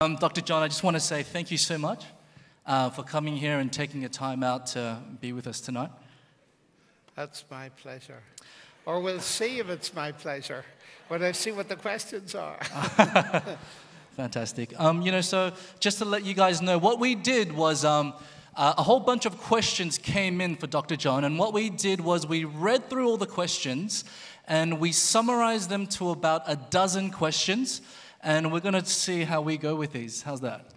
Dr. John, I just want to say thank you so much for coming here and taking a time out to be with us tonight. That's my pleasure. Or we'll see if it's my pleasure when I see what the questions are. Fantastic. So just to let you guys know, what we did was a whole bunch of questions came in for Dr. John, and what we did was we read through all the questions and we summarized them to about a dozen questions, and we're going to see how we go with these. How's that?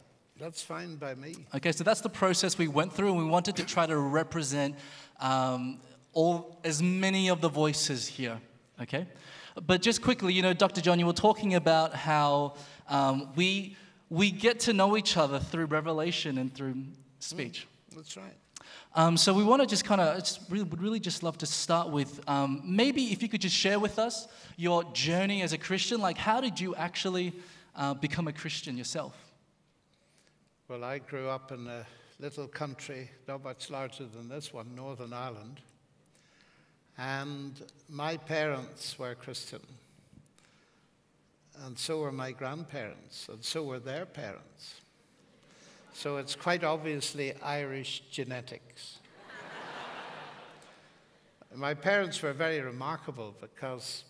That's fine by me. Okay, so that's the process we went through, and we wanted to try to represent as many of the voices here, okay? But just quickly, Dr. John, you were talking about how we get to know each other through revelation and through speech. That's right. So we want to just would really just love to start with maybe if you could just share with us your journey as a Christian. Like, how did you actually become a Christian yourself? Well, I grew up in a little country, not much larger than this one, Northern Ireland. And my parents were Christian. And so were my grandparents, and so were their parents. So it's quite obviously Irish genetics. My parents were very remarkable because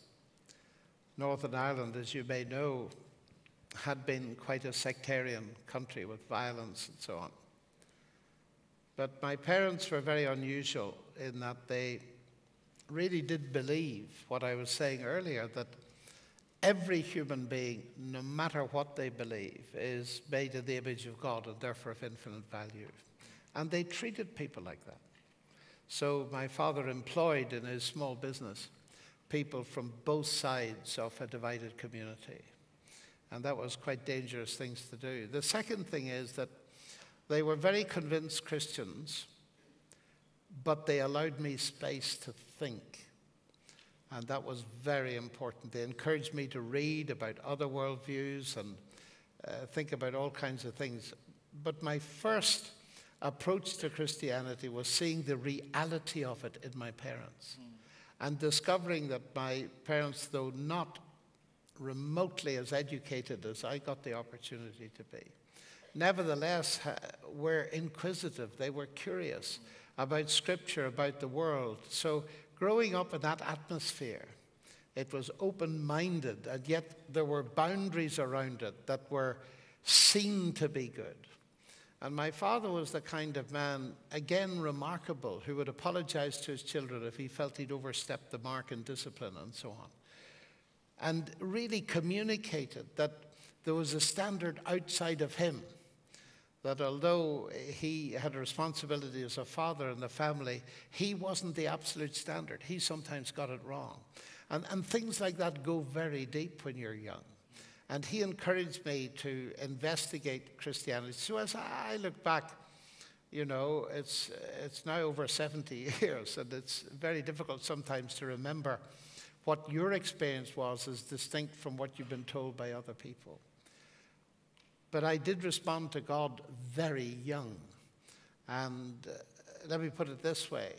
Northern Ireland, as you may know, had been quite a sectarian country with violence and so on. But my parents were very unusual in that they really did believe what I was saying earlier, that every human being, no matter what they believe, is made in the image of God and therefore of infinite value. And they treated people like that. So my father employed in his small business people from both sides of a divided community. And that was quite dangerous things to do. The second thing is that they were very convinced Christians, but they allowed me space to think. And that was very important. They encouraged me to read about other worldviews and think about all kinds of things. But my first approach to Christianity was seeing the reality of it in my parents and discovering that my parents, though not remotely as educated as I got the opportunity to be, nevertheless were inquisitive. They were curious about Scripture, about the world. So growing up in that atmosphere, it was open-minded, and yet there were boundaries around it that were seen to be good. And my father was the kind of man, again remarkable, who would apologize to his children if he felt he'd overstepped the mark in discipline and so on. And really communicated that there was a standard outside of him, that although he had a responsibility as a father in the family, he wasn't the absolute standard. He sometimes got it wrong. And things like that go very deep when you're young. And he encouraged me to investigate Christianity. So as I look back, it's now over 70 years, and it's very difficult sometimes to remember what your experience was as distinct from what you've been told by other people. But I did respond to God very young. And let me put it this way.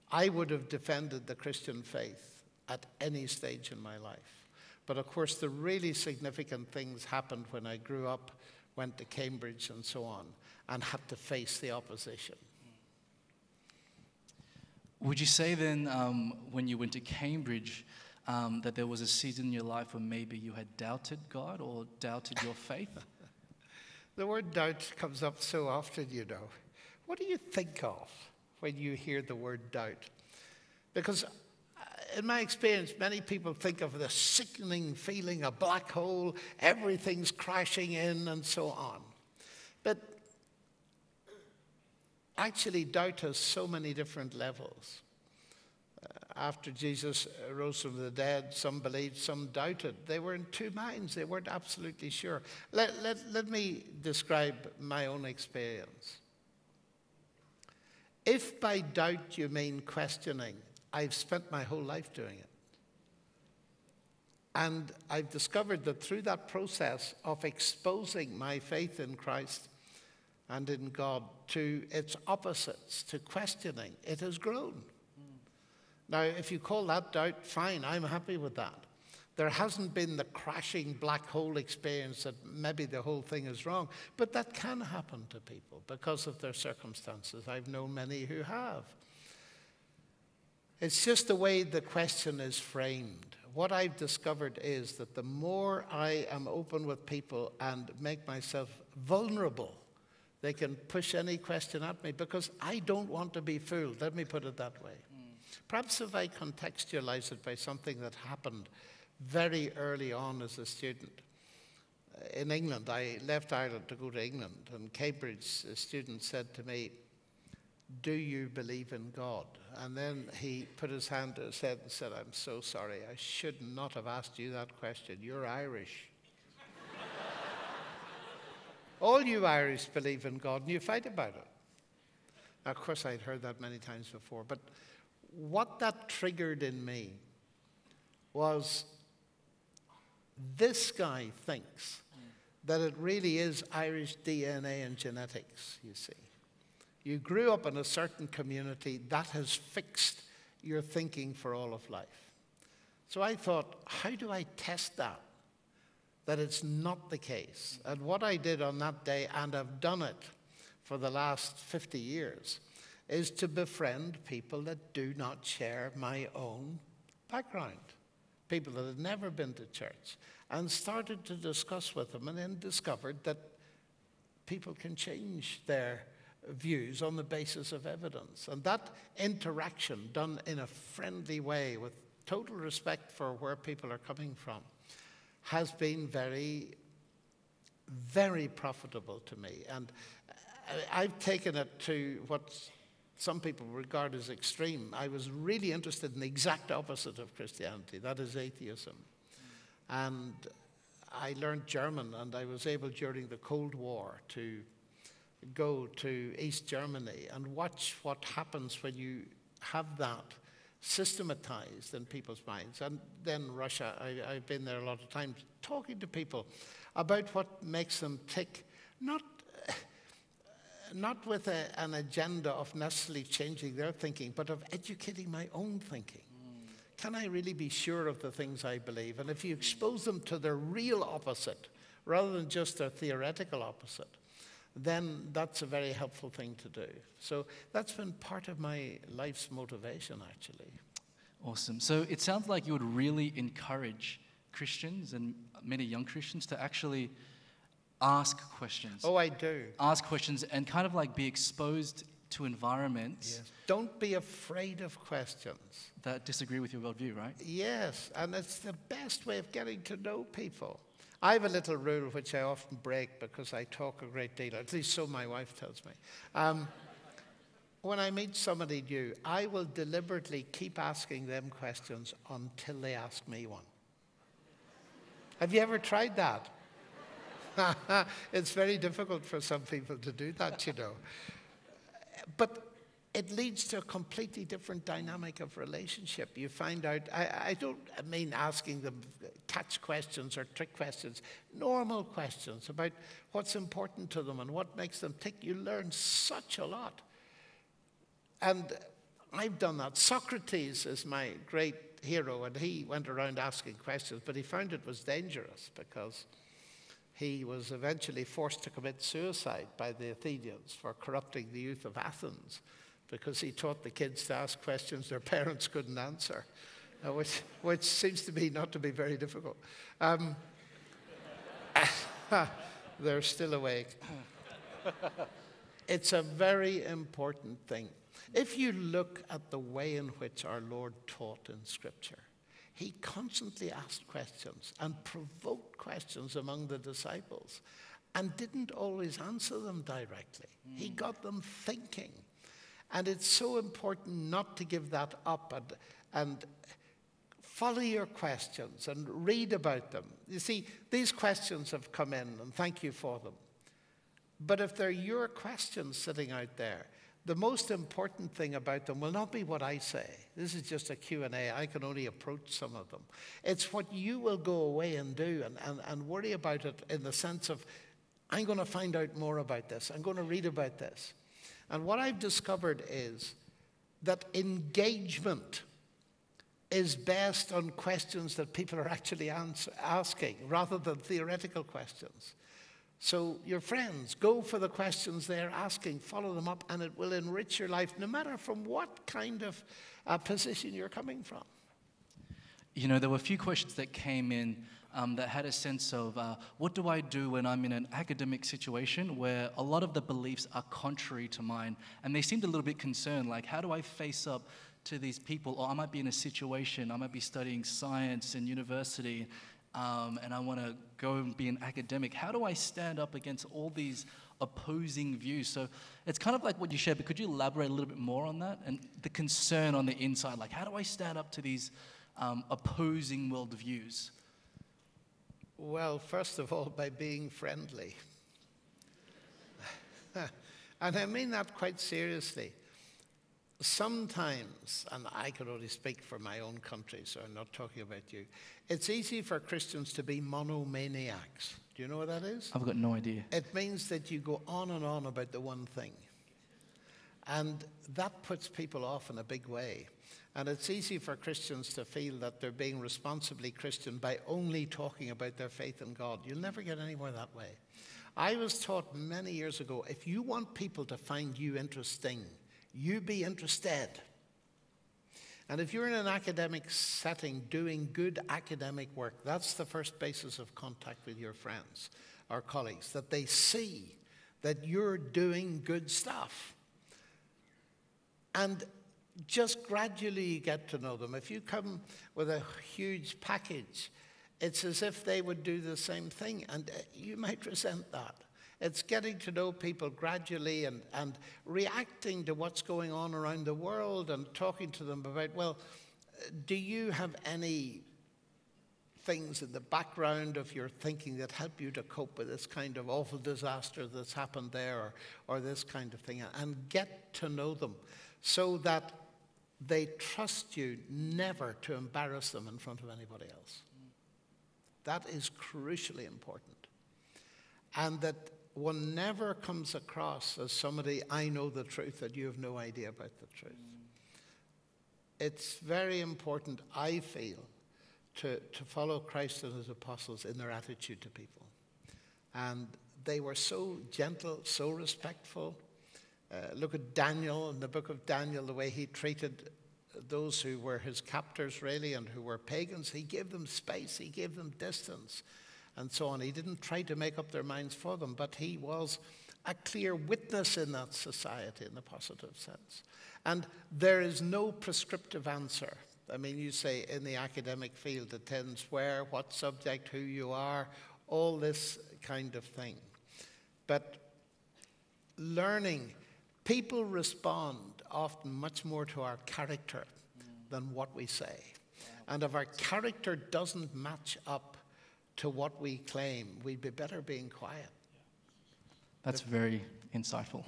I would have defended the Christian faith at any stage in my life. But of course, the really significant things happened when I grew up, went to Cambridge and so on, and had to face the opposition. Would you say then, when you went to Cambridge, that there was a season in your life where maybe you had doubted God or doubted your faith? The word doubt comes up so often, What do you think of when you hear the word doubt? Because in my experience, many people think of the sickening feeling, a black hole, everything's crashing in and so on. But actually, doubt has so many different levels. After Jesus rose from the dead, some believed, some doubted. They were in two minds. They weren't absolutely sure. Let me describe my own experience. If by doubt you mean questioning, I've spent my whole life doing it. And I've discovered that through that process of exposing my faith in Christ and in God to its opposites, to questioning, it has grown. Now, if you call that doubt, fine, I'm happy with that. There hasn't been the crashing black hole experience that maybe the whole thing is wrong. But that can happen to people because of their circumstances. I've known many who have. It's just the way the question is framed. What I've discovered is that the more I am open with people and make myself vulnerable, they can push any question at me because I don't want to be fooled. Let me put it that way. Perhaps if I contextualize it by something that happened very early on as a student. In England, I left Ireland to go to England, and Cambridge, a student said to me, "Do you believe in God?" And then he put his hand to his head and said, "I'm so sorry, I should not have asked you that question. You're Irish." All you Irish believe in God and you fight about it. Now, of course, I'd heard that many times before, but what that triggered in me was this guy thinks that it really is Irish DNA and genetics, you see. You grew up in a certain community that has fixed your thinking for all of life. So I thought, how do I test that it's not the case? And what I did on that day, and I've done it for the last 50 years, is to befriend people that do not share my own background. People that had never been to church, and started to discuss with them, and then discovered that people can change their views on the basis of evidence. And that interaction, done in a friendly way with total respect for where people are coming from, has been very, very profitable to me. And I've taken it to what some people regard as extreme. I was really interested in the exact opposite of Christianity, that is atheism. And I learned German, and I was able during the Cold War to go to East Germany and watch what happens when you have that systematized in people's minds. And then Russia, I've been there a lot of times talking to people about what makes them tick, not with an agenda of necessarily changing their thinking, but of educating my own thinking. Can I really be sure of the things I believe? And if you expose them to their real opposite, rather than just their theoretical opposite, then that's a very helpful thing to do. So that's been part of my life's motivation, actually. Awesome. So it sounds like you would really encourage Christians and many young Christians to actually ask questions. Oh, I do. Ask questions and kind of like be exposed to environments. Yes. Don't be afraid of questions. That disagree with your worldview, right? Yes, and it's the best way of getting to know people. I have a little rule which I often break because I talk a great deal, at least so my wife tells me. When I meet somebody new, I will deliberately keep asking them questions until they ask me one. Have you ever tried that? It's very difficult for some people to do that, you know. But it leads to a completely different dynamic of relationship. You find out, I don't mean asking them catch questions or trick questions, normal questions about what's important to them and what makes them tick. You learn such a lot. And I've done that. Socrates is my great hero, and he went around asking questions, but he found it was dangerous because he was eventually forced to commit suicide by the Athenians for corrupting the youth of Athens, because he taught the kids to ask questions their parents couldn't answer, which seems to me not to be very difficult. They're still awake. It's a very important thing. If you look at the way in which our Lord taught in Scripture, he constantly asked questions and provoked questions among the disciples and didn't always answer them directly. He got them thinking. And it's so important not to give that up and follow your questions and read about them. You see, these questions have come in, and thank you for them. But if they're your questions sitting out there, the most important thing about them will not be what I say. This is just a Q&A. I can only approach some of them. It's what you will go away and do and worry about it in the sense of, I'm going to find out more about this. I'm going to read about this. And what I've discovered is that engagement is best on questions that people are actually asking rather than theoretical questions. So your friends, go for the questions they're asking, follow them up, and it will enrich your life no matter from what kind of position you're coming from. You know, there were a few questions that came in that had a sense of what do I do when I'm in an academic situation where a lot of the beliefs are contrary to mine, and they seemed a little bit concerned, like how do I face up to these people? Or I might be in a situation, I might be studying science in university, and I want to go and be an academic. How do I stand up against all these opposing views? So it's kind of like what you shared, but could you elaborate a little bit more on that? And the concern on the inside, like how do I stand up to these opposing worldviews? Well, first of all, by being friendly. And I mean that quite seriously. Sometimes, and I can only speak for my own country, so I'm not talking about you, it's easy for Christians to be monomaniacs. Do you know what that is? I've got no idea. It means that you go on and on about the one thing. And that puts people off in a big way. And it's easy for Christians to feel that they're being responsibly Christian by only talking about their faith in God. You'll never get anywhere that way. I was taught many years ago, if you want people to find you interesting, you be interested. And if you're in an academic setting doing good academic work, that's the first basis of contact with your friends or colleagues, that they see that you're doing good stuff. And just gradually you get to know them. If you come with a huge package, it's as if they would do the same thing, and you might resent that. It's getting to know people gradually and reacting to what's going on around the world and talking to them about, well, do you have any things in the background of your thinking that help you to cope with this kind of awful disaster that's happened there or this kind of thing, and get to know them so that they trust you never to embarrass them in front of anybody else. That is crucially important. And that one never comes across as somebody, I know the truth, that you have no idea about the truth. It's very important, I feel, to follow Christ and his apostles in their attitude to people. And they were so gentle, so respectful. Look at Daniel, in the book of Daniel, the way he treated those who were his captors, really, and who were pagans. He gave them space, he gave them distance, and so on. He didn't try to make up their minds for them, but he was a clear witness in that society in the positive sense. And there is no prescriptive answer. I mean, you say in the academic field, it tends where, what subject, who you are, all this kind of thing. But learning, people respond often much more to our character than what we say. And if our character doesn't match up to what we claim, we'd be better being quiet. That's very insightful.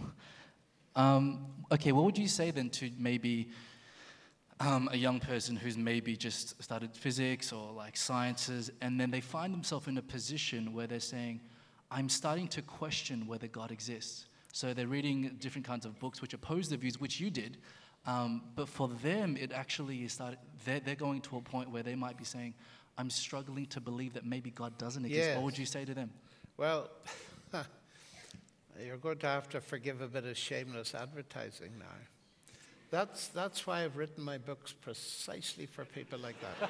Okay, what would you say then to maybe a young person who's maybe just started physics or like sciences, and then they find themselves in a position where they're saying, I'm starting to question whether God exists. So they're reading different kinds of books which oppose the views, which you did, but for them it actually is they're going to a point where they might be saying, I'm struggling to believe that maybe God doesn't exist. Yes. What would you say to them? Well, you're going to have to forgive a bit of shameless advertising now. That's why I've written my books, precisely for people like that.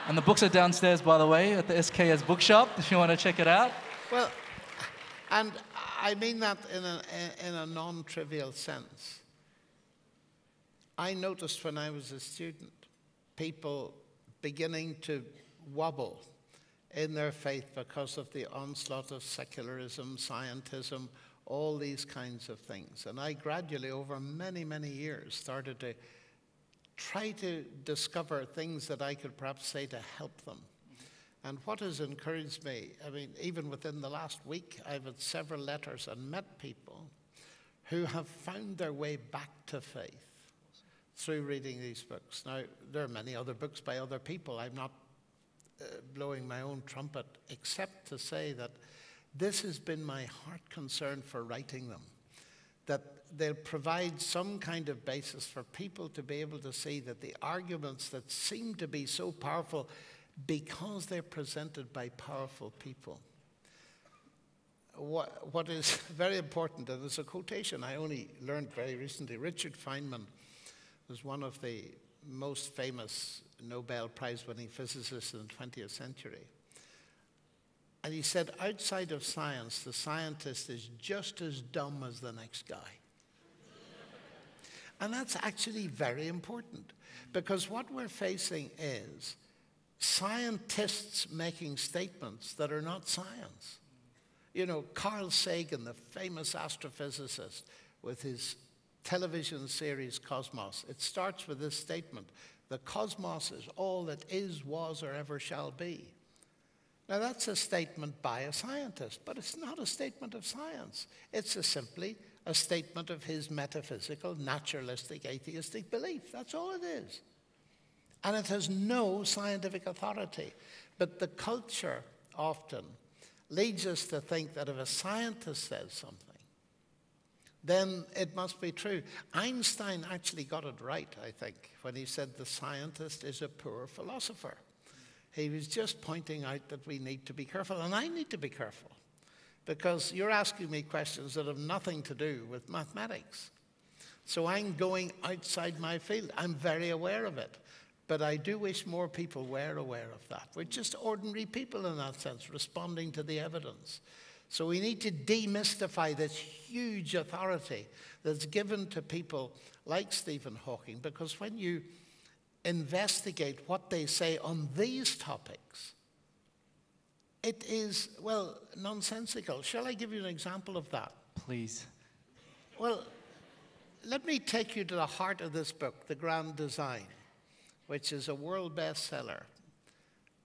And the books are downstairs, by the way, at the SKS bookshop, if you want to check it out. Well, and I mean that in a non-trivial sense. I noticed when I was a student, people beginning to wobble in their faith because of the onslaught of secularism, scientism, all these kinds of things. And I gradually, over many, many years, started to try to discover things that I could perhaps say to help them. And what has encouraged me, I mean, even within the last week, I've had several letters and met people who have found their way back to faith through reading these books. Now, there are many other books by other people. I'm not blowing my own trumpet, except to say that this has been my heart concern for writing them, that they'll provide some kind of basis for people to be able to see that the arguments that seem to be so powerful because they're presented by powerful people. What is very important, and there's a quotation I only learned very recently. Richard Feynman was one of the most famous Nobel Prize-winning physicists in the 20th century. And he said, outside of science, the scientist is just as dumb as the next guy. And that's actually very important, because what we're facing is scientists making statements that are not science. You know, Carl Sagan, the famous astrophysicist, with his television series Cosmos, it starts with this statement: the cosmos is all that is, was, or ever shall be. Now, that's a statement by a scientist, but it's not a statement of science. It's simply a statement of his metaphysical, naturalistic, atheistic belief. That's all it is. And it has no scientific authority. But the culture often leads us to think that if a scientist says something, then it must be true. Einstein actually got it right, I think, when he said the scientist is a poor philosopher. He was just pointing out that we need to be careful, and I need to be careful, because you're asking me questions that have nothing to do with mathematics. So I'm going outside my field. I'm very aware of it, but I do wish more people were aware of that. We're just ordinary people in that sense, responding to the evidence. So we need to demystify this huge authority that's given to people like Stephen Hawking, because when you investigate what they say on these topics, it is, well, nonsensical. Shall I give you an example of that? Please. Well, let me take you to the heart of this book, The Grand Design, which is a world bestseller.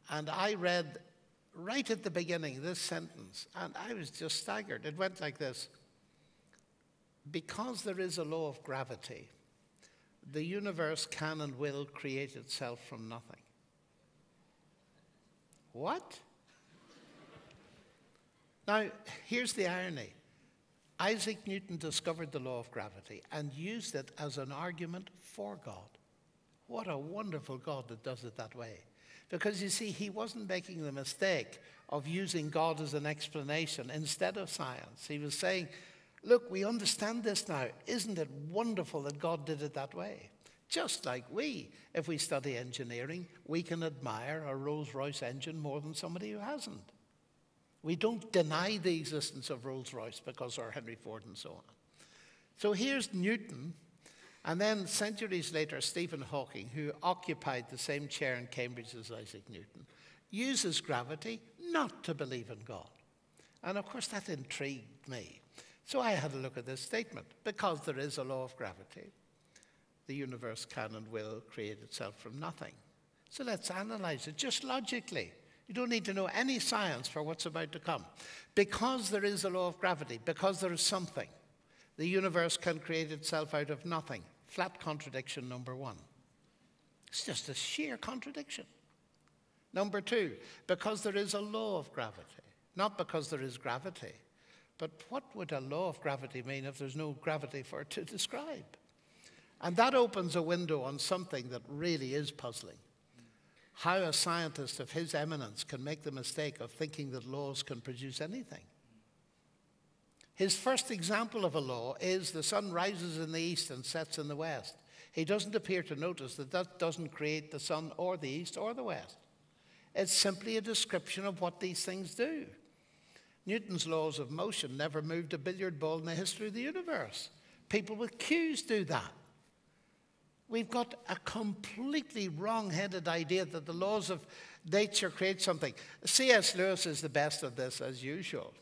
And I read right at the beginning this sentence, and I was just staggered. It went like this: because there is a law of gravity, the universe can and will create itself from nothing. What? Now, here's the irony. Isaac Newton discovered the law of gravity and used it as an argument for God. What a wonderful God that does it that way. Because you see, he wasn't making the mistake of using God as an explanation instead of science. He was saying, look, we understand this now. Isn't it wonderful that God did it that way? Just like we, if we study engineering, we can admire a Rolls-Royce engine more than somebody who hasn't. We don't deny the existence of Rolls-Royce because of Henry Ford and so on. So here's Newton, and then centuries later, Stephen Hawking, who occupied the same chair in Cambridge as Isaac Newton, uses gravity not to believe in God. And of course, that intrigued me. So I had a look at this statement. Because there is a law of gravity, the universe can and will create itself from nothing. So let's analyze it just logically. You don't need to know any science for what's about to come. Because there is a law of gravity, because there is something, the universe can create itself out of nothing. Flat contradiction number one. It's just a sheer contradiction. Number two, because there is a law of gravity, not because there is gravity. But what would a law of gravity mean if there's no gravity for it to describe? And that opens a window on something that really is puzzling. How a scientist of his eminence can make the mistake of thinking that laws can produce anything. His first example of a law is the sun rises in the east and sets in the west. He doesn't appear to notice that that doesn't create the sun or the east or the west. It's simply a description of what these things do. Newton's laws of motion never moved a billiard ball in the history of the universe. People with cues do that. We've got a completely wrong-headed idea that the laws of nature create something. C.S. Lewis is the best of this, as usual.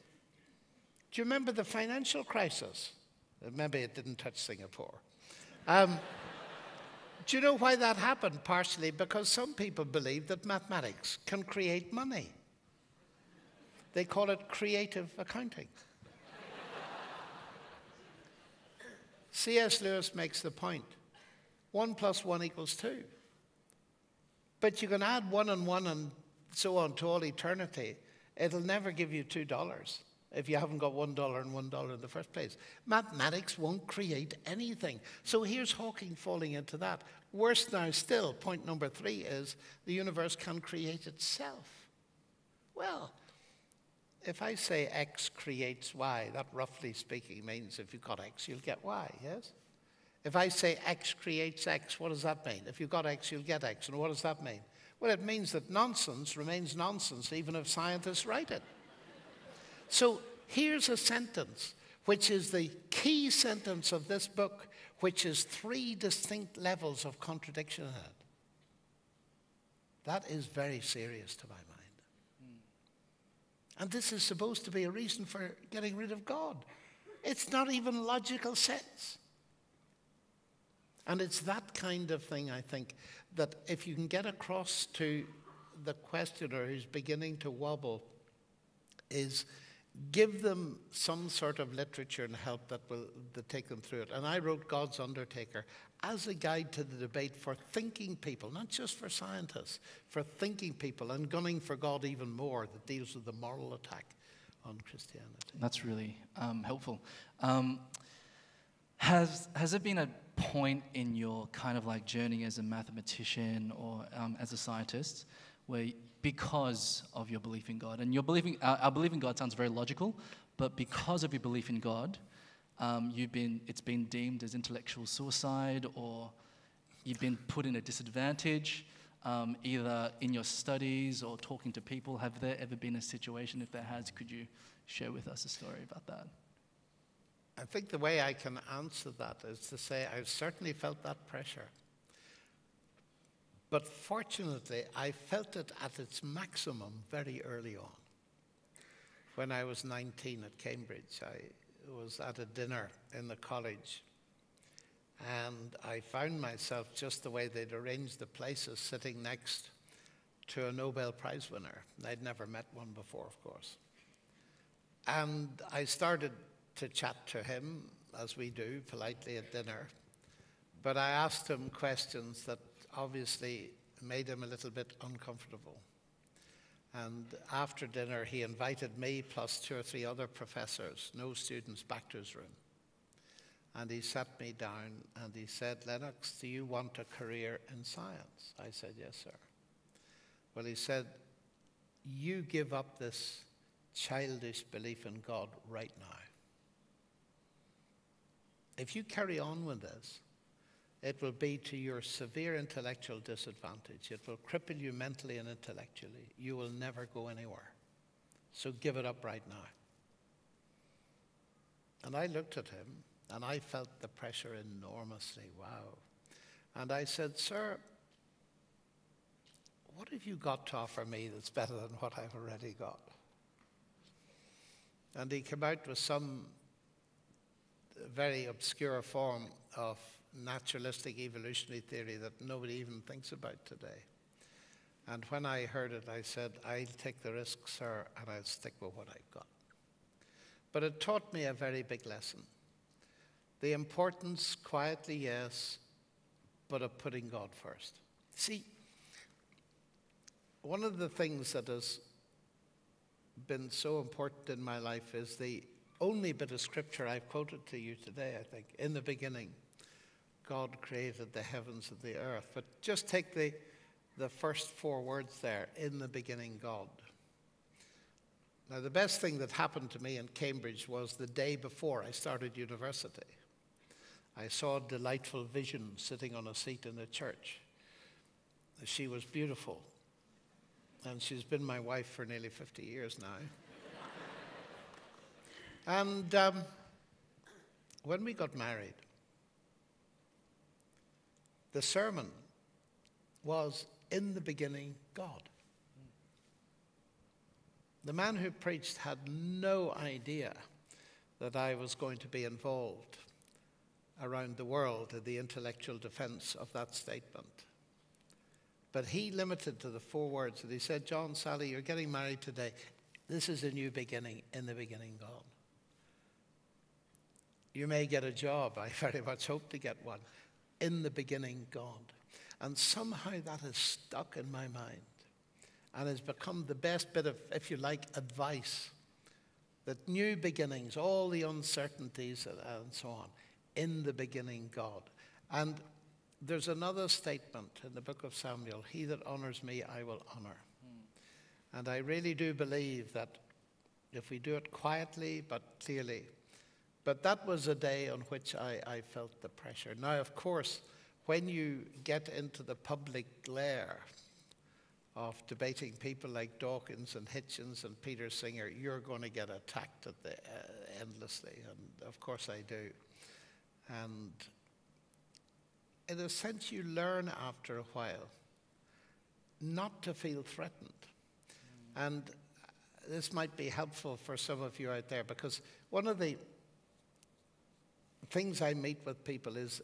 Do you remember the financial crisis? Maybe it didn't touch Singapore. Do you know why that happened? Partially because some people believe that mathematics can create money. They call it creative accounting. C.S. Lewis makes the point. 1 + 1 = 2. But you can add 1 and 1 and so on to all eternity. It'll never give you $2. if you haven't got $1 and $1 in the first place. Mathematics won't create anything. So here's Hawking falling into that. Worse now still, point number 3 is the universe can create itself. Well, if I say X creates Y, that roughly speaking means if you've got X, you'll get Y, yes? If I say X creates X, what does that mean? If you've got X, you'll get X. And what does that mean? Well, it means that nonsense remains nonsense even if scientists write it. So here's a sentence, which is the key sentence of this book, which is 3 distinct levels of contradiction in it. That is very serious to my mind. And this is supposed to be a reason for getting rid of God. It's not even logical sense. And it's that kind of thing, I think, that if you can get across to the questioner who's beginning to wobble, is give them some sort of literature and help that will take them through it. And I wrote God's Undertaker as a guide to the debate for thinking people, not just for scientists, for thinking people and gunning for God even more, that deals with the moral attack on Christianity. That's really helpful. Has there been a point in your kind of like journey as a mathematician or as a scientist where, because of your belief in God, and your believing, our belief in God sounds very logical, but because of your belief in God, it's been deemed as intellectual suicide, or you've been put in a disadvantage, either in your studies or talking to people? Have there ever been a situation? If there has, could you share with us a story about that? I think the way I can answer that is to say I've certainly felt that pressure. But fortunately, I felt it at its maximum very early on. When I was 19 at Cambridge, I was at a dinner in the college, and I found myself, just the way they'd arranged the places, sitting next to a Nobel Prize winner. I'd never met one before, of course. And I started to chat to him, as we do, politely at dinner. But I asked him questions that obviously made him a little bit uncomfortable. And after dinner, he invited me plus 2 or 3 other professors, no students, back to his room. And he sat me down and he said, "Lennox, do you want a career in science?" I said, "Yes, sir." Well, he said, "You give up this childish belief in God right now. If you carry on with this, it will be to your severe intellectual disadvantage. It will cripple you mentally and intellectually. You will never go anywhere. So give it up right now." And I looked at him, and I felt the pressure enormously. Wow. And I said, "Sir, what have you got to offer me that's better than what I've already got?" And he came out with some very obscure form of naturalistic evolutionary theory that nobody even thinks about today. And when I heard it, I said, "I'll take the risk, sir, and I'll stick with what I've got." But it taught me a very big lesson. The importance, quietly, yes, but of putting God first. See, one of the things that has been so important in my life is the only bit of scripture I've quoted to you today, I think. In the beginning, God created the heavens and the earth. But just take the first 4 words there, in the beginning, God. Now, the best thing that happened to me in Cambridge was the day before I started university. I saw a delightful vision sitting on a seat in a church. She was beautiful, and she's been my wife for nearly 50 years now. And when we got married, the sermon was, "In the beginning, God." The man who preached had no idea that I was going to be involved around the world in the intellectual defense of that statement. But he limited to the 4 words, and he said, "John, Sally, you're getting married today. This is a new beginning. In the beginning, God. You may get a job. I very much hope to get one. In the beginning, God." And somehow that has stuck in my mind and has become the best bit of, if you like, advice that new beginnings, all the uncertainties and so on, in the beginning God. And there's another statement in the book of Samuel, he that honors me, I will honor. And I really do believe that if we do it quietly but clearly, but that was a day on which I felt the pressure. Now, of course, when you get into the public glare of debating people like Dawkins and Hitchens and Peter Singer, you're going to get attacked endlessly, and of course I do. And in a sense, you learn after a while not to feel threatened. And this might be helpful for some of you out there, because one of the things I meet with people is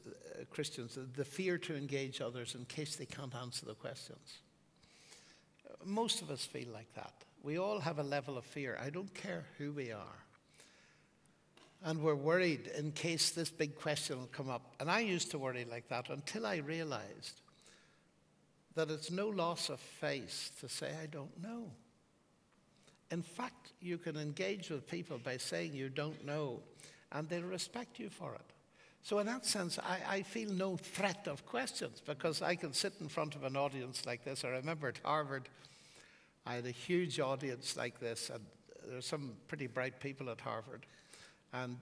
Christians, the fear to engage others in case they can't answer the questions. Most of us feel like that. We all have a level of fear. I don't care who we are. And we're worried in case this big question will come up. And I used to worry like that until I realized that it's no loss of face to say, I don't know. In fact, you can engage with people by saying you don't know, and they'll respect you for it. So in that sense, I feel no threat of questions, because I can sit in front of an audience like this. I remember at Harvard, I had a huge audience like this, and there's some pretty bright people at Harvard. And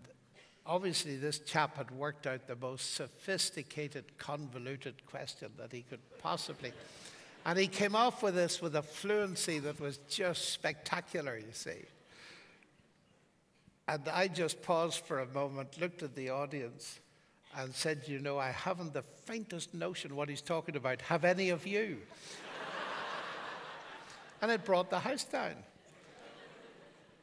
obviously this chap had worked out the most sophisticated, convoluted question that he could possibly. And he came off with this with a fluency that was just spectacular, you see. And I just paused for a moment, looked at the audience, and said, you know, I haven't the faintest notion what he's talking about. Have any of you? And it brought the house down.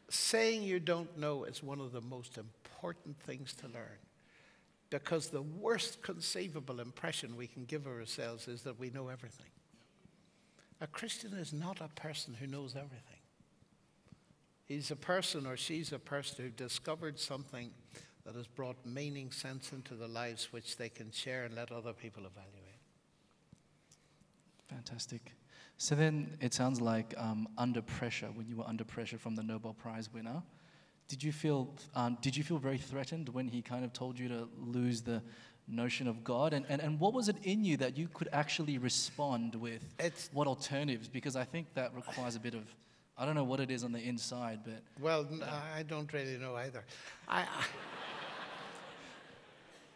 Saying you don't know is one of the most important things to learn, because the worst conceivable impression we can give of ourselves is that we know everything. A Christian is not a person who knows everything. He's a person, or she's a person who discovered something that has brought meaning, sense into their lives, which they can share and let other people evaluate. Fantastic. So then it sounds like under pressure, when you were under pressure from the Nobel Prize winner, did you feel very threatened when he kind of told you to lose the notion of God? And what was it in you that you could actually respond with? What alternatives? Because I think that requires a bit of, I don't know what it is on the inside, but... Well, I don't really know either.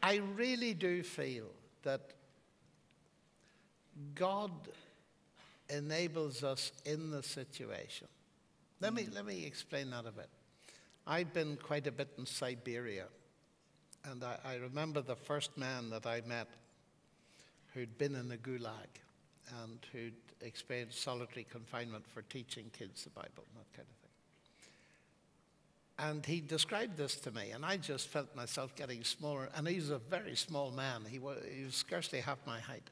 I really do feel that God enables us in the situation. Let me explain that a bit. I've been quite a bit in Siberia, and I remember the first man that I met who'd been in the Gulag and who'd experienced solitary confinement for teaching kids the Bible and that kind of thing. And he described this to me, and I just felt myself getting smaller. And he's a very small man. He was scarcely half my height.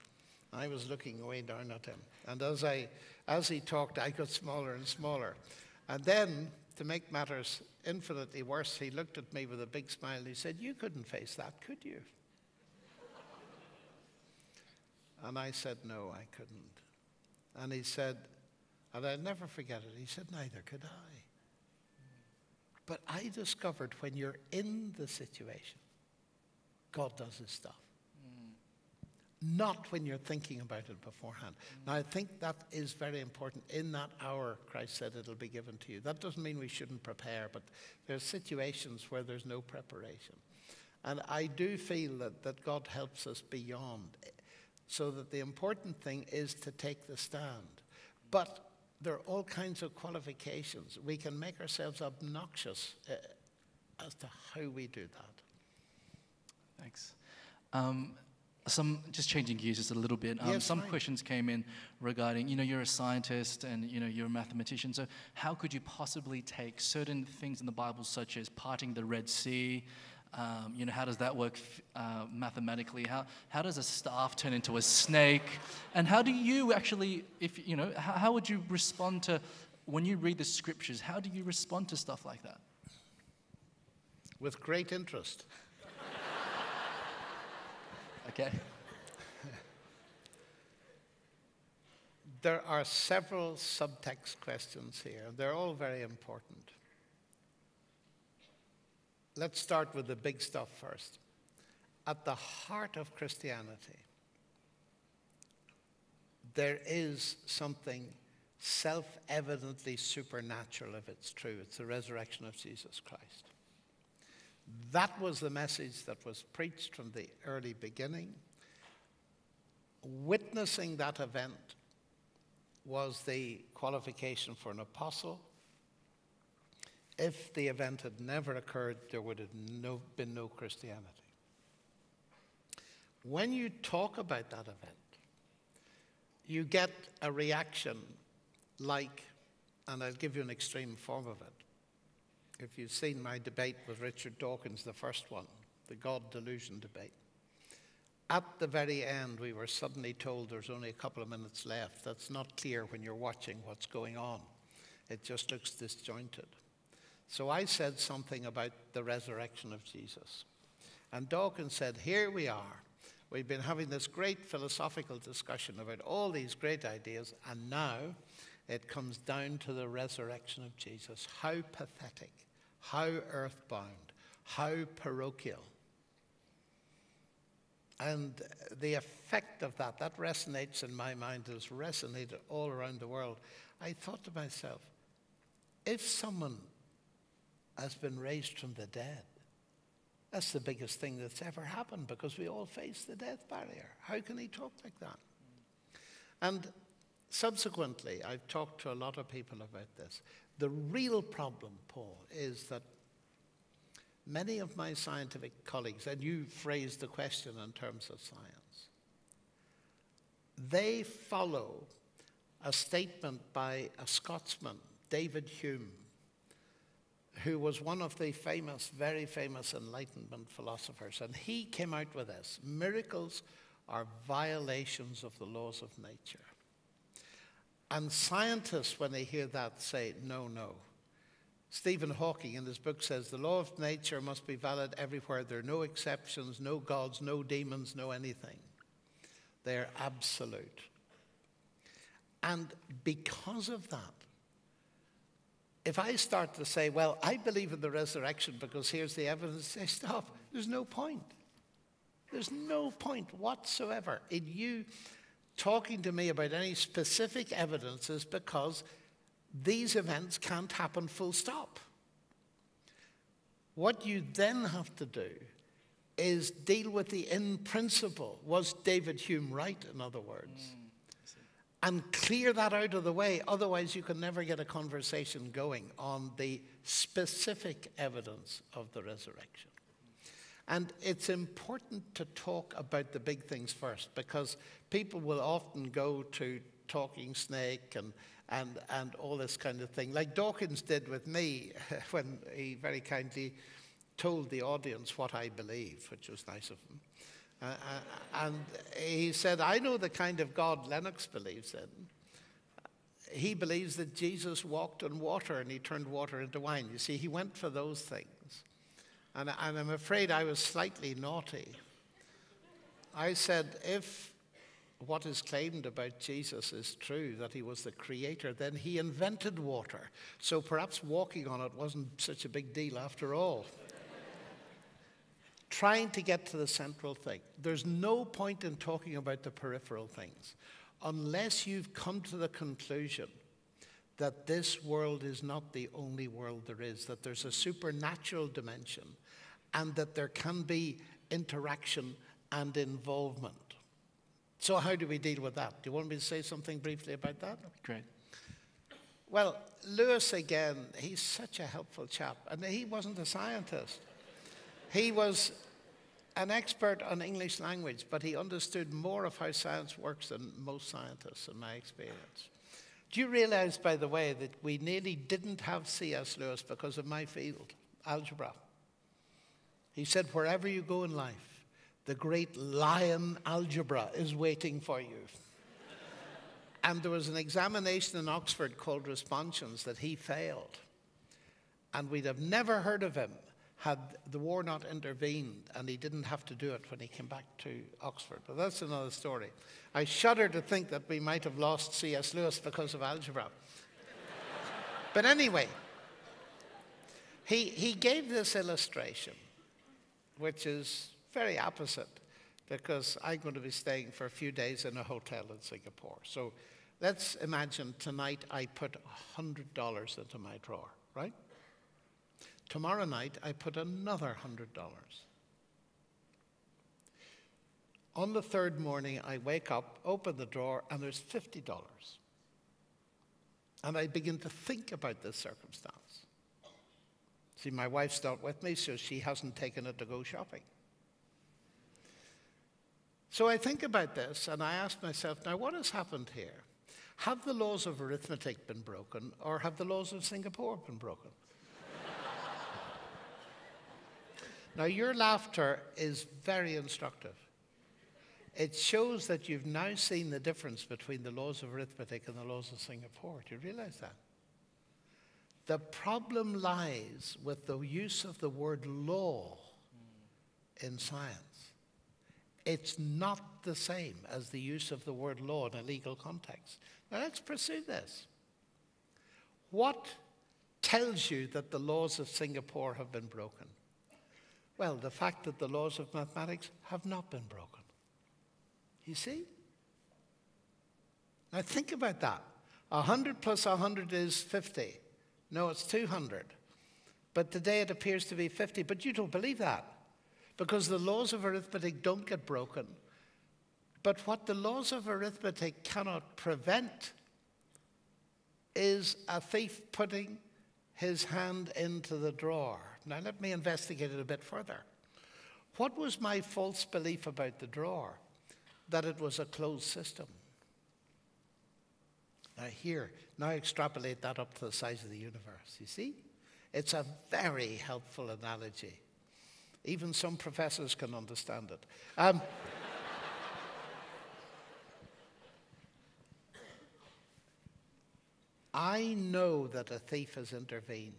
I was looking way down at him. And as he talked, I got smaller and smaller. And then, to make matters infinitely worse, he looked at me with a big smile and he said, "You couldn't face that, could you?" And I said, "No, I couldn't." And he said, and I'll never forget it, he said, "Neither could I." But I discovered when you're in the situation, God does his stuff. Not when you're thinking about it beforehand. Now, I think that is very important. In that hour, Christ said, it'll be given to you. That doesn't mean we shouldn't prepare, but there's situations where there's no preparation. And I do feel that God helps us beyond, so that the important thing is to take the stand. But there are all kinds of qualifications. We can make ourselves obnoxious as to how we do that. Thanks. Just changing gears just a little bit. Yes, some fine. questions came in regarding, you're a scientist and, you're a mathematician. So how could you possibly take certain things in the Bible, such as parting the Red Sea? How does that work mathematically? How does a staff turn into a snake? And how do you actually, how would you respond to, when you read the scriptures, how do you respond to stuff like that? With great interest. Okay. There are several subtext questions here. They're all very important. let's start with the big stuff first. At the heart of Christianity, there is something self-evidently supernatural if it's true. It's the resurrection of Jesus Christ. That was the message that was preached from the early beginning. Witnessing that event was the qualification for an apostle. If the event had never occurred, there would have been no Christianity. When you talk about that event, you get a reaction like, and I'll give you an extreme form of it. If you've seen my debate with Richard Dawkins, the first one, the God delusion debate, at the very end, we were suddenly told there's only a couple of minutes left. That's not clear when you're watching what's going on. It just looks disjointed. So I said something about the resurrection of Jesus. And Dawkins said, here we are. We've been having this great philosophical discussion about all these great ideas, and now it comes down to the resurrection of Jesus. How pathetic, how earthbound, how parochial. And the effect of that resonates in my mind, has resonated all around the world. I thought to myself, if someone has been raised from the dead, that's the biggest thing that's ever happened, because we all face the death barrier. How can he talk like that? And subsequently, I've talked to a lot of people about this. The real problem, Paul, is that many of my scientific colleagues, and you phrased the question in terms of science, they follow a statement by a Scotsman, David Hume, who was one of the famous, very famous Enlightenment philosophers. And he came out with this: miracles are violations of the laws of nature. And scientists, when they hear that, say, no, no. Stephen Hawking in his book says the law of nature must be valid everywhere. There are no exceptions, no gods, no demons, no anything. They are absolute. And because of that, if I start to say, well, I believe in the resurrection because here's the evidence, say, stop. There's no point. There's no point whatsoever in you talking to me about any specific evidences, because these events can't happen full stop. What you then have to do is deal with the in principle. Was David Hume right, in other words? And clear that out of the way. Otherwise, you can never get a conversation going on the specific evidence of the resurrection. And it's important to talk about the big things first, because people will often go to talking snake and all this kind of thing, like Dawkins did with me when he very kindly told the audience what I believe, which was nice of him. And he said, I know the kind of God Lennox believes in. He believes that Jesus walked on water and he turned water into wine. You see, he went for those things. And I'm afraid I was slightly naughty. I said, if what is claimed about Jesus is true, that he was the creator, then he invented water. So perhaps walking on it wasn't such a big deal after all. Trying to get to the central thing. There's no point in talking about the peripheral things unless you've come to the conclusion that this world is not the only world there is, that there's a supernatural dimension, and that there can be interaction and involvement. So how do we deal with that? Do you want me to say something briefly about that? Great. Well, Lewis, again, he's such a helpful chap. And he wasn't a scientist. He was an expert on English language, but he understood more of how science works than most scientists, in my experience. Do you realize, by the way, that we nearly didn't have C.S. Lewis because of my field, algebra? He said, wherever you go in life, the great lion algebra is waiting for you. And there was an examination in Oxford called Responsions that he failed. And we'd have never heard of him had the war not intervened, and he didn't have to do it when he came back to Oxford. But that's another story. I shudder to think that we might have lost C.S. Lewis because of algebra. But anyway, He gave this illustration, which is very opposite, because I'm going to be staying for a few days in a hotel in Singapore. So let's imagine tonight I put $100 into my drawer, right? Tomorrow night I put another $100. On the third morning I wake up, open the drawer, and there's $50. And I begin to think about this circumstance. See, my wife's not with me, so she hasn't taken it to go shopping. So I think about this, and I ask myself, now what has happened here? Have the laws of arithmetic been broken, or have the laws of Singapore been broken? Now, your laughter is very instructive. It shows that you've now seen the difference between the laws of arithmetic and the laws of Singapore. Do you realize that? The problem lies with the use of the word law in science. It's not the same as the use of the word law in a legal context. Now let's pursue this. What tells you that the laws of Singapore have been broken? Well, the fact that the laws of mathematics have not been broken. You see? Now think about that. 100 plus 100 is 50. No, it's 200. But today it appears to be 50. But you don't believe that, because the laws of arithmetic don't get broken. But what the laws of arithmetic cannot prevent is a thief putting his hand into the drawer. Now let me investigate it a bit further. What was my false belief about the drawer? That it was a closed system. Now extrapolate that up to the size of the universe. You see? It's a very helpful analogy. Even some professors can understand it. I know that a thief has intervened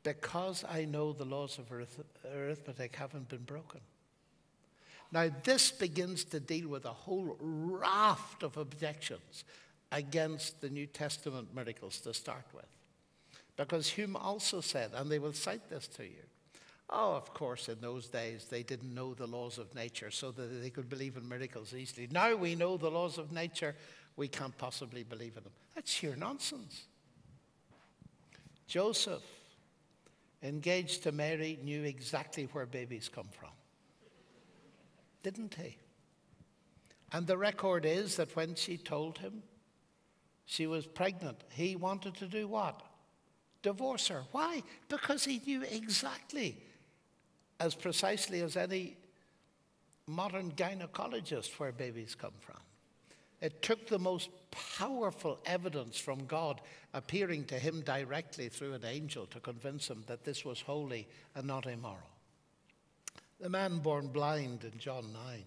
because I know the laws of arithmetic haven't been broken. Now, this begins to deal with a whole raft of objections against the New Testament miracles to start with. Because Hume also said, and they will cite this to you, oh, of course, in those days they didn't know the laws of nature so that they could believe in miracles easily. Now we know the laws of nature, we can't possibly believe in them. That's sheer nonsense. Joseph, engaged to Mary, knew exactly where babies come from. Didn't he? And the record is that when she told him she was pregnant, he wanted to do what? Divorce her. Why? Because he knew exactly, as precisely as any modern gynecologist, where babies come from. It took the most powerful evidence from God appearing to him directly through an angel to convince him that this was holy and not immoral. The man born blind in John 9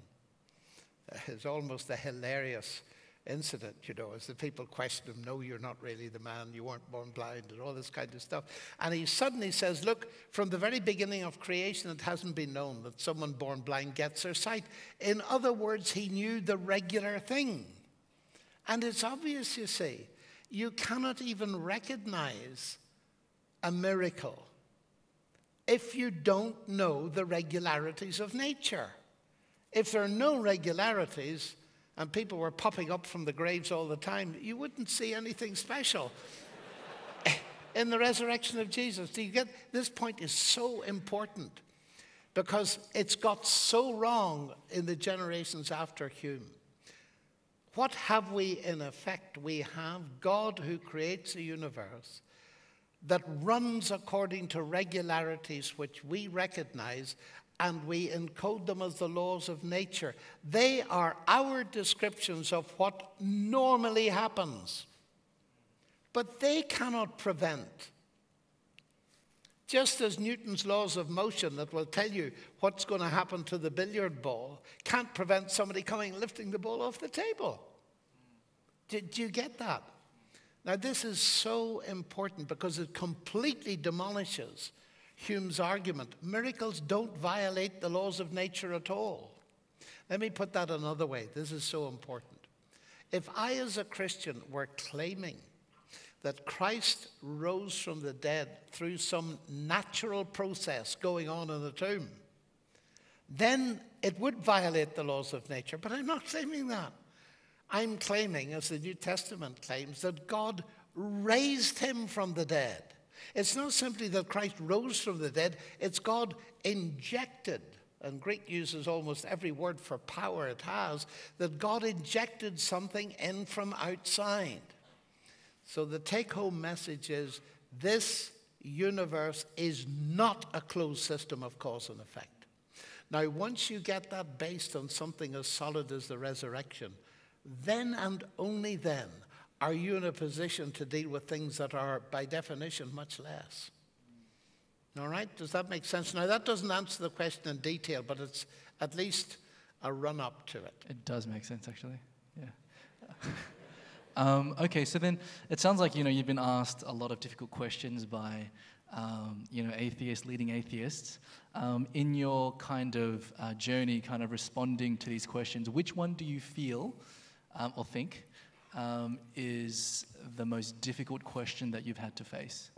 is almost a hilarious incident, you know, as the people question him, no, you're not really the man, you weren't born blind, and all this kind of stuff. And he suddenly says, look, from the very beginning of creation, it hasn't been known that someone born blind gets their sight. In other words, he knew the regular thing. And it's obvious, you see, you cannot even recognize a miracle if you don't know the regularities of nature. If there are no regularities and people were popping up from the graves all the time, you wouldn't see anything special in the resurrection of Jesus. Do you get? This point is so important because it's got so wrong in the generations after Hume. What have we in effect? We have God who creates a universe that runs according to regularities which we recognize, and we encode them as the laws of nature. They are our descriptions of what normally happens. But they cannot prevent. Just as Newton's laws of motion that will tell you what's going to happen to the billiard ball can't prevent somebody coming and lifting the ball off the table. Do you get that? Now, this is so important because it completely demolishes Hume's argument. Miracles don't violate the laws of nature at all. Let me put that another way. This is so important. If I, as a Christian, were claiming that Christ rose from the dead through some natural process going on in the tomb, then it would violate the laws of nature. But I'm not claiming that. I'm claiming, as the New Testament claims, that God raised him from the dead. It's not simply that Christ rose from the dead, it's God injected, and Greek uses almost every word for power it has, that God injected something in from outside. So the take-home message is, this universe is not a closed system of cause and effect. Now, once you get that based on something as solid as the resurrection, then and only then are you in a position to deal with things that are, by definition, much less. All right? Does that make sense? Now, that doesn't answer the question in detail, but it's at least a run-up to it. It does make sense, actually. Yeah. Okay, so then it sounds like, you've been asked a lot of difficult questions by, atheists, leading atheists. In your kind of journey, kind of responding to these questions, which one do you feel or think is the most difficult question that you've had to face?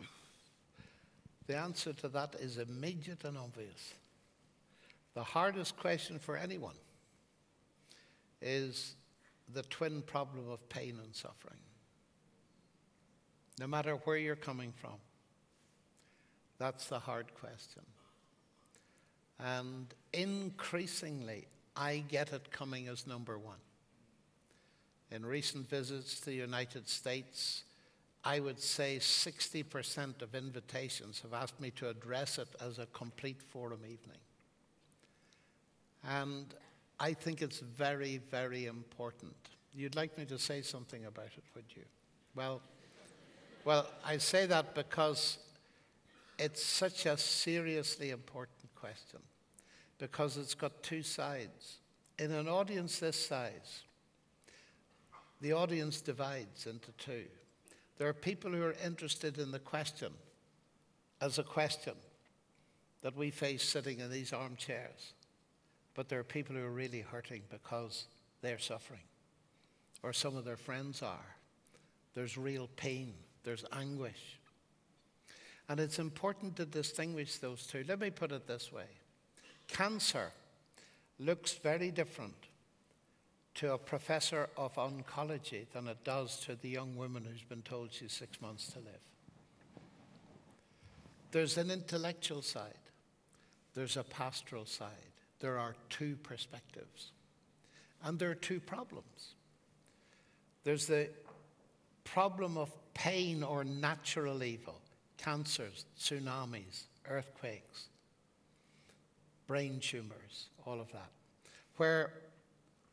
The answer to that is immediate and obvious. The hardest question for anyone is the twin problem of pain and suffering. No matter where you're coming from, that's the hard question. And increasingly, I get it coming as number one. In recent visits to the United States, I would say 60% of invitations have asked me to address it as a complete forum evening. And I think it's very, very important. You'd like me to say something about it, would you? Well, I say that because it's such a seriously important question, because it's got two sides. In an audience this size, the audience divides into two. There are people who are interested in the question as a question that we face sitting in these armchairs. But there are people who are really hurting because they're suffering, or some of their friends are. There's real pain. There's anguish. And it's important to distinguish those two. Let me put it this way. Cancer looks very different to a professor of oncology than it does to the young woman who's been told she's 6 months to live. There's an intellectual side. There's a pastoral side. There are two perspectives. And there are two problems. There's the problem of pain or natural evil, cancers, tsunamis, earthquakes, brain tumors, all of that, where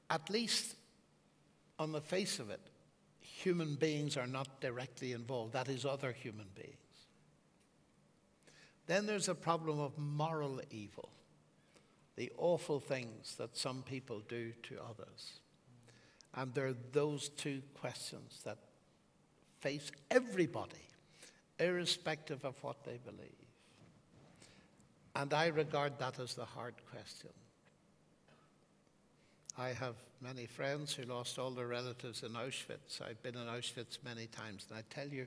at least on the face of it, human beings are not directly involved. That is, other human beings. Then there's a problem of moral evil, the awful things that some people do to others. And there are those two questions that face everybody, irrespective of what they believe. And I regard that as the hard question. I have many friends who lost all their relatives in Auschwitz. I've been in Auschwitz many times, and I tell you,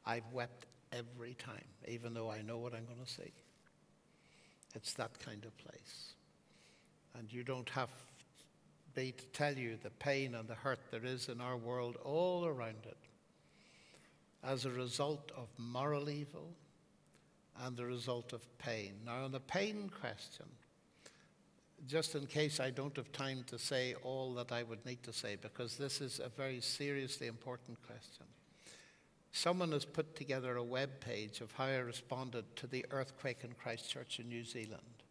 I've wept every time, even though I know what I'm going to see. It's that kind of place. And you don't have me to tell you the pain and the hurt there is in our world all around it as a result of moral evil and the result of pain. Now, on the pain question, just in case I don't have time to say all that I would need to say, because this is a very seriously important question. Someone has put together a web page of how I responded to the earthquake in Christchurch in New Zealand.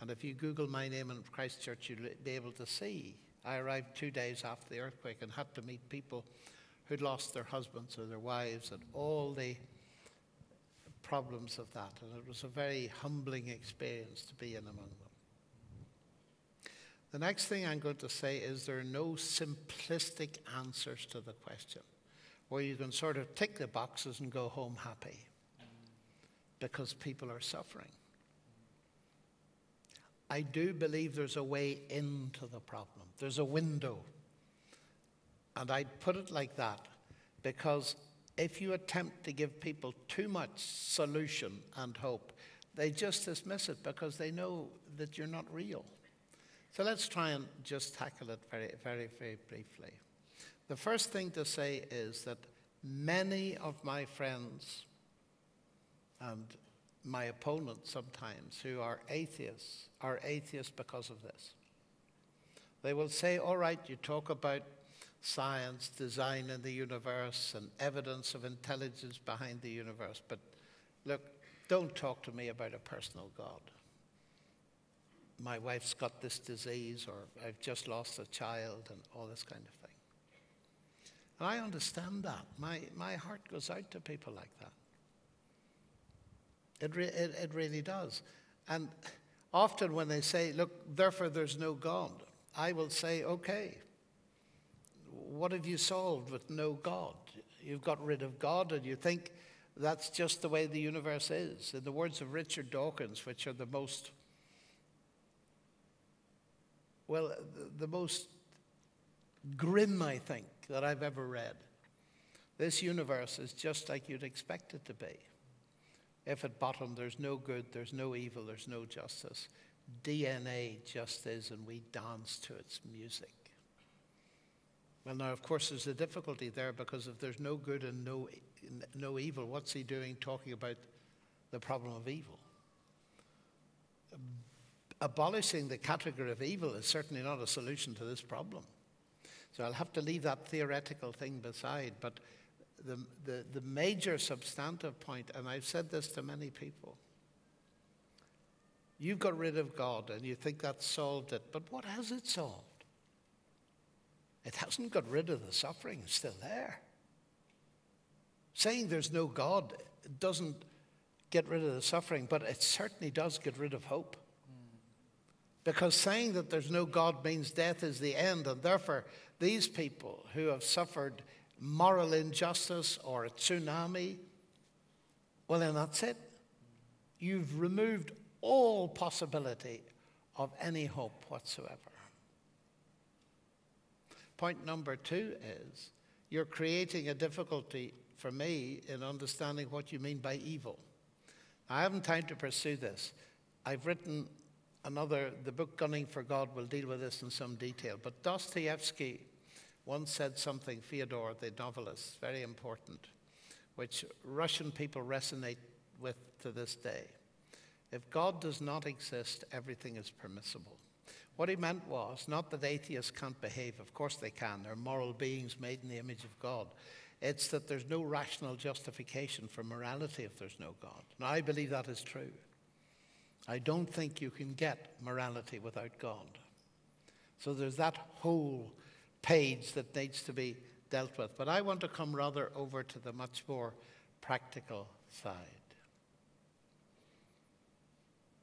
And if you Google my name in Christchurch, you'll be able to see. I arrived 2 days after the earthquake and had to meet people who'd lost their husbands or their wives and all the problems of that. And it was a very humbling experience to be in among them. The next thing I'm going to say is there are no simplistic answers to the question where you can sort of tick the boxes and go home happy because people are suffering. I do believe there's a way into the problem. There's a window. And I'd put it like that because if you attempt to give people too much solution and hope, they just dismiss it because they know that you're not real. So let's try and just tackle it very, very, very briefly. The first thing to say is that many of my friends and my opponents sometimes who are atheists because of this. They will say, all right, you talk about science, design in the universe, and evidence of intelligence behind the universe, but look, don't talk to me about a personal God. My wife's got this disease, or I've just lost a child, and all this kind of thing. And I understand that. My heart goes out to people like that. It really does. And often when they say, look, therefore there's no God, I will say, okay, what have you solved with no God? You've got rid of God and you think that's just the way the universe is. In the words of Richard Dawkins, which are the most grim, I think, that I've ever read. This universe is just like you'd expect it to be. If at bottom there's no good, there's no evil, there's no justice. DNA just is, and we dance to its music. Well, now, of course, there's a difficulty there, because if there's no good and no evil, what's he doing talking about the problem of evil? Abolishing the category of evil is certainly not a solution to this problem. So I'll have to leave that theoretical thing beside. But the major substantive point, and I've said this to many people, you've got rid of God and you think that's solved it, but what has it solved? It hasn't got rid of the suffering, it's still there. Saying there's no God doesn't get rid of the suffering, but it certainly does get rid of hope. Because saying that there's no God means death is the end, and therefore these people who have suffered moral injustice or a tsunami, well, then that's it. You've removed all possibility of any hope whatsoever. Point number 2 is you're creating a difficulty for me in understanding what you mean by evil. I haven't time to pursue this. I've written the book Gunning for God will deal with this in some detail, but Dostoevsky once said something, Fyodor, the novelist, very important, which Russian people resonate with to this day. If God does not exist, everything is permissible. What he meant was not that atheists can't behave. Of course they can. They're moral beings made in the image of God. It's that there's no rational justification for morality if there's no God. Now, I believe that is true. I don't think you can get morality without God. So there's that whole page that needs to be dealt with. But I want to come rather over to the much more practical side.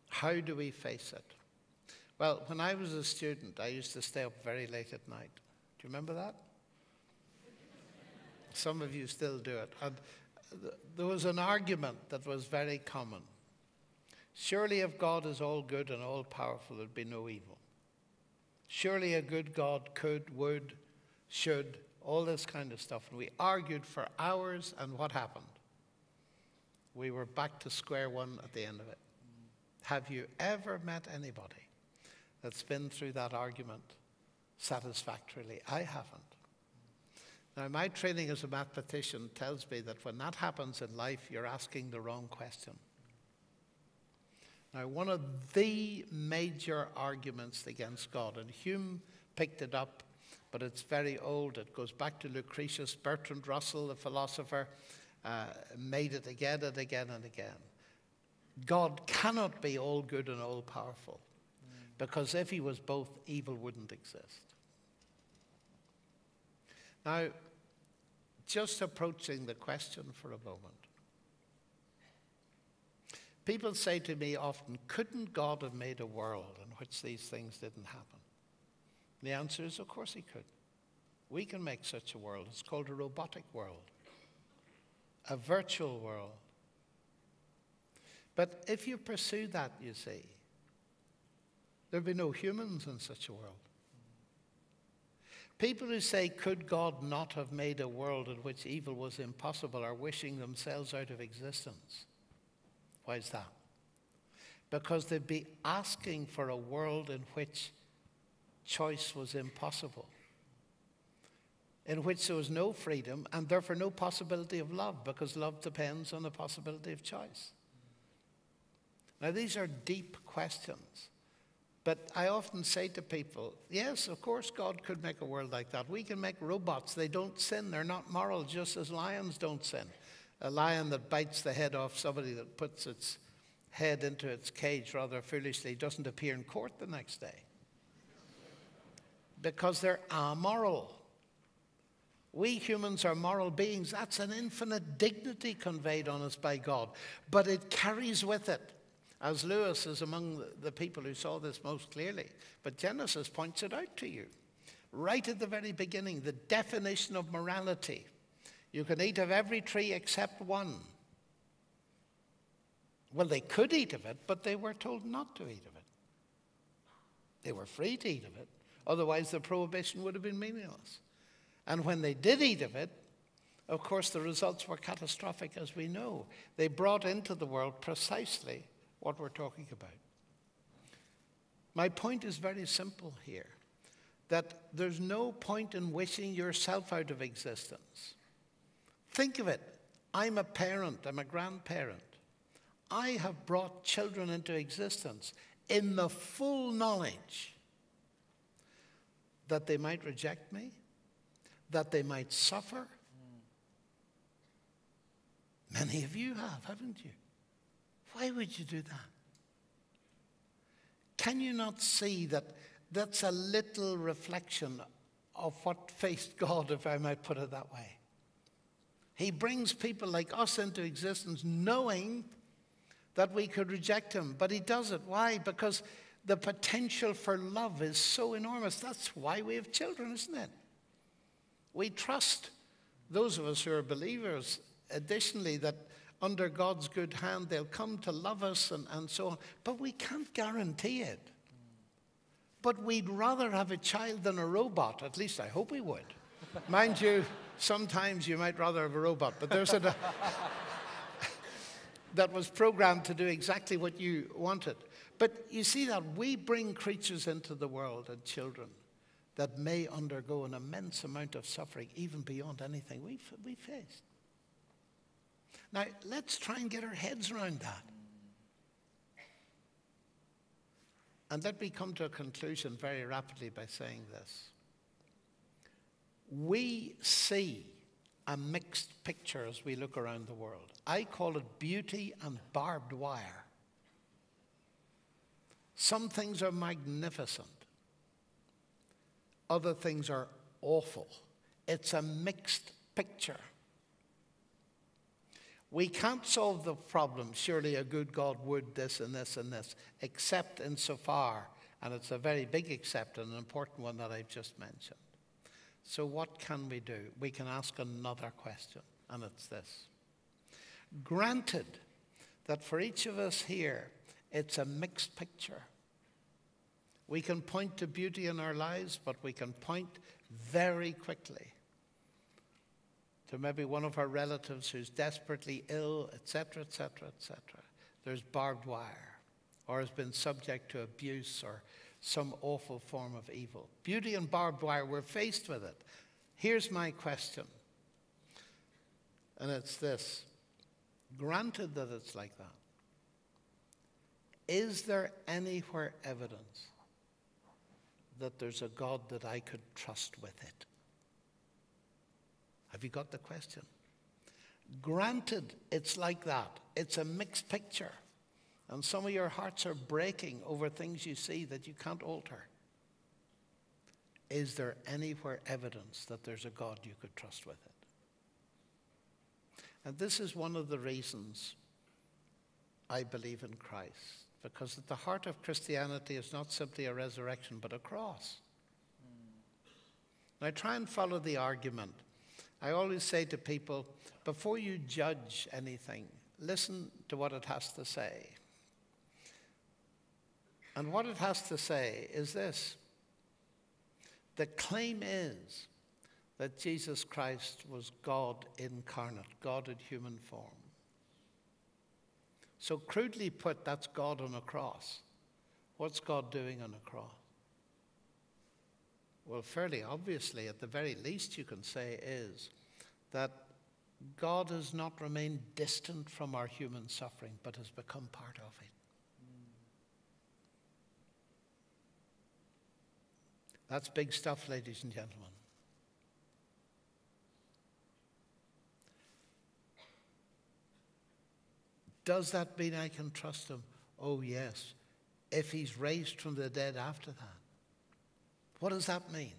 How do we face it? Well, when I was a student, I used to stay up very late at night. Do you remember that? Some of you still do it. And there was an argument that was very common. Surely if God is all good and all powerful, there'd be no evil. Surely a good God could, would, should, all this kind of stuff. And we argued for hours, and what happened? We were back to square one at the end of it. Have you ever met anybody that's been through that argument satisfactorily? I haven't. Now, my training as a mathematician tells me that when that happens in life, you're asking the wrong question. Now, one of the major arguments against God, and Hume picked it up, but it's very old. It goes back to Lucretius. Bertrand Russell, the philosopher, made it again and again and again. God cannot be all good and all powerful, because if he was both, evil wouldn't exist. Now, just approaching the question for a moment. People say to me often, couldn't God have made a world in which these things didn't happen? The answer is, of course he could. We can make such a world. It's called a robotic world, a virtual world. But if you pursue that, you see, there'll be no humans in such a world. People who say, could God not have made a world in which evil was impossible, are wishing themselves out of existence. Why is that? Because they'd be asking for a world in which choice was impossible, in which there was no freedom and therefore no possibility of love, because love depends on the possibility of choice. Now, these are deep questions. But I often say to people, yes, of course God could make a world like that. We can make robots. They don't sin. They're not moral, just as lions don't sin. A lion that bites the head off somebody, that puts its head into its cage rather foolishly, doesn't appear in court the next day. Because they're amoral. We humans are moral beings. That's an infinite dignity conveyed on us by God. But it carries with it, as Lewis is among the people who saw this most clearly. But Genesis points it out to you. Right at the very beginning, the definition of morality. You can eat of every tree except one. Well, they could eat of it, but they were told not to eat of it. They were free to eat of it. Otherwise, the prohibition would have been meaningless. And when they did eat of it, of course, the results were catastrophic, as we know. They brought into the world precisely what we're talking about. My point is very simple here, that there's no point in wishing yourself out of existence. Think of it. I'm a parent. I'm a grandparent. I have brought children into existence in the full knowledge that they might reject me, that they might suffer. Many of you have, haven't you? Why would you do that? Can you not see that that's a little reflection of what faced God, if I might put it that way? He brings people like us into existence knowing that we could reject him, but he does it. Why? Because the potential for love is so enormous. That's why we have children, isn't it? We trust, those of us who are believers, additionally, that under God's good hand, they'll come to love us and so on. But we can't guarantee it. But we'd rather have a child than a robot. At least I hope we would. Mind you, sometimes you might rather have a robot. But there's a that was programmed to do exactly what you wanted. But you see that we bring creatures into the world and children that may undergo an immense amount of suffering, even beyond anything we faced. Now, let's try and get our heads around that. And let me come to a conclusion very rapidly by saying this. We see a mixed picture as we look around the world. I call it beauty and barbed wire. Some things are magnificent. Other things are awful. It's a mixed picture. We can't solve the problem, surely a good God would this and this and this, except insofar, and it's a very big except and an important one that I've just mentioned. So what can we do? We can ask another question, and it's this. Granted that for each of us here, it's a mixed picture. We can point to beauty in our lives, but we can point very quickly to maybe one of our relatives who's desperately ill, etc., etc., etc. There's barbed wire, or has been subject to abuse or some awful form of evil. Beauty and barbed wire, we're faced with it. Here's my question, and it's this. Granted that it's like that, is there anywhere evidence that there's a God that I could trust with it? Have you got the question? Granted, it's like that. It's a mixed picture. And some of your hearts are breaking over things you see that you can't alter. Is there anywhere evidence that there's a God you could trust with it? And this is one of the reasons I believe in Christ. Because at the heart of Christianity is not simply a resurrection, but a cross. Now, try and follow the argument. I always say to people, before you judge anything, listen to what it has to say. And what it has to say is this. The claim is that Jesus Christ was God incarnate, God in human form. So crudely put, that's God on a cross. What's God doing on a cross? Well, fairly obviously, at the very least you can say is that God has not remained distant from our human suffering, but has become part of it. That's big stuff, ladies and gentlemen. Does that mean I can trust him? Oh, yes. If he's raised from the dead after that. What does that mean?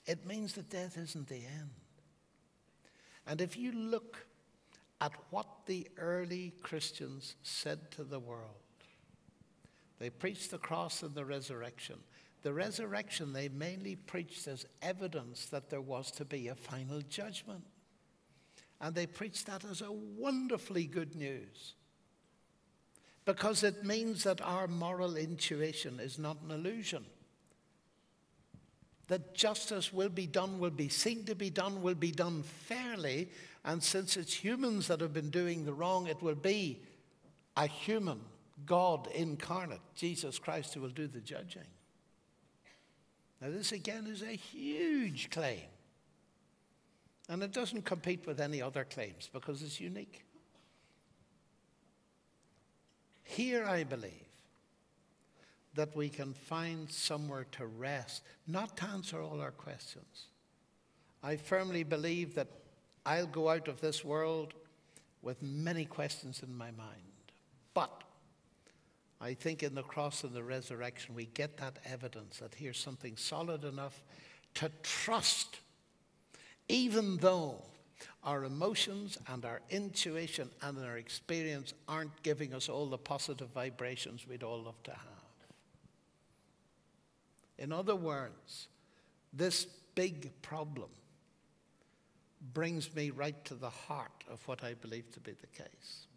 It means that death isn't the end. And if you look at what the early Christians said to the world, they preached the cross and the resurrection. The resurrection they mainly preached as evidence that there was to be a final judgment. And they preached that as a wonderfully good news. Because it means that our moral intuition is not an illusion. That justice will be seen to be done, will be done fairly. And since it's humans that have been doing the wrong, it will be a human, God incarnate, Jesus Christ, who will do the judging. Now this again is a huge claim. And it doesn't compete with any other claims because it's unique. Here I believe that we can find somewhere to rest, not to answer all our questions. I firmly believe that I'll go out of this world with many questions in my mind. But I think in the cross and the resurrection we get that evidence that here's something solid enough to trust, even though our emotions and our intuition and our experience aren't giving us all the positive vibrations we'd all love to have. In other words, this big problem brings me right to the heart of what I believe to be the case.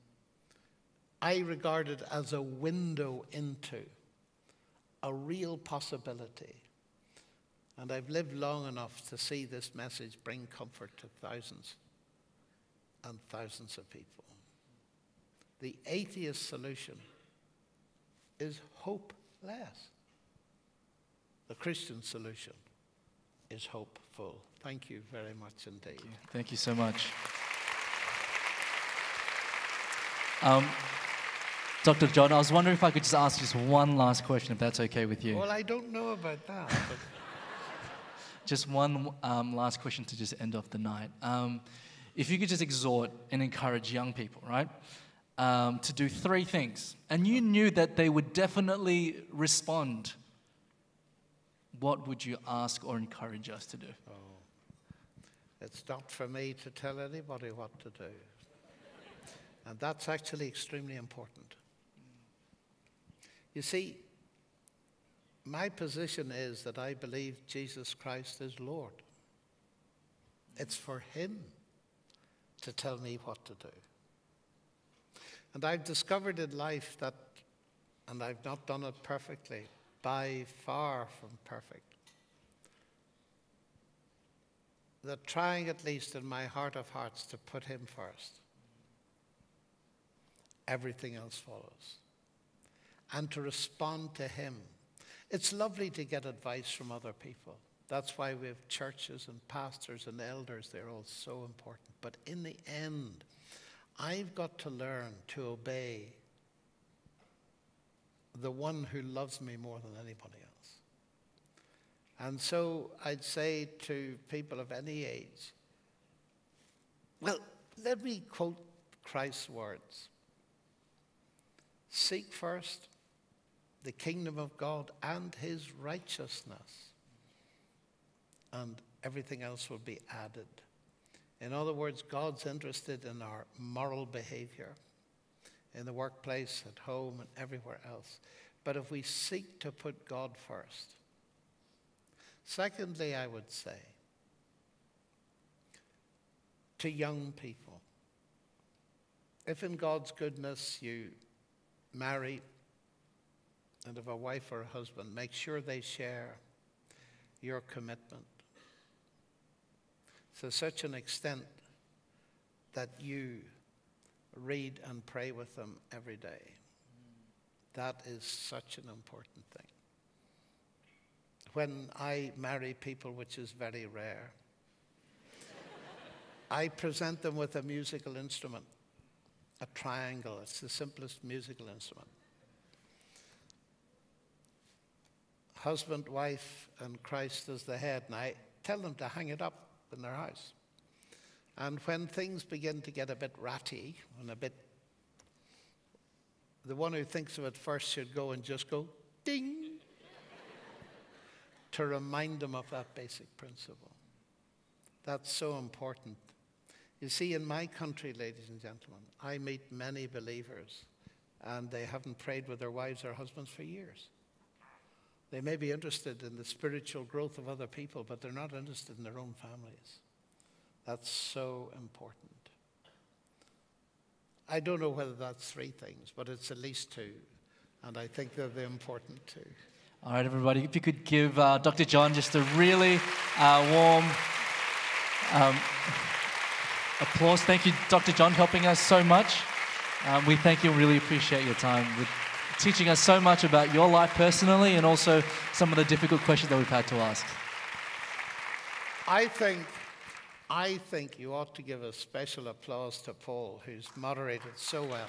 I regard it as a window into a real possibility. And I've lived long enough to see this message bring comfort to thousands and thousands of people. The atheist solution is hopeless. The Christian solution is hopeful. Thank you very much indeed. Thank you so much. Dr. John, I was wondering if I could just ask just one last question, if that's okay with you. Well, I don't know about that. But just one last question to just end off the night. If you could just exhort and encourage young people, right, to do 3 things, and you knew that they would definitely respond, what would you ask or encourage us to do? oh, it's not for me to tell anybody what to do. And that's actually extremely important. You see, my position is that I believe Jesus Christ is Lord. It's for him to tell me what to do. And I've discovered in life that, and I've not done it perfectly, by far from perfect, that trying at least in my heart of hearts to put him first, everything else follows. And to respond to him. It's lovely to get advice from other people. That's why we have churches and pastors and elders. They're all so important. But in the end, I've got to learn to obey the one who loves me more than anybody else. And so I'd say to people of any age, well, let me quote Christ's words. Seek first the kingdom of God and his righteousness, and everything else will be added. In other words, God's interested in our moral behavior in the workplace, at home, and everywhere else. But if we seek to put God first. Secondly, I would say to young people, if in God's goodness you marry and have a wife or a husband, make sure they share your commitment, to such an extent that you read and pray with them every day. That is such an important thing. When I marry people, which is very rare, I present them with a musical instrument, a triangle. It's the simplest musical instrument. Husband, wife, and Christ as the head. And I tell them to hang it up in their house. And when things begin to get a bit ratty and the one who thinks of it first should go and just go, ding, to remind them of that basic principle. That's so important. You see, in my country, ladies and gentlemen, I meet many believers, and they haven't prayed with their wives or husbands for years. They may be interested in the spiritual growth of other people, but they're not interested in their own families. That's so important. I don't know whether that's 3 things, but it's at least 2, and I think they're the important 2. All right, everybody, if you could give Dr. John just a really warm applause. Thank you, Dr. John, helping us so much. We thank you and really appreciate your time with teaching us so much about your life personally and also some of the difficult questions that we've had to ask. I think you ought to give a special applause to Paul, who's moderated so well.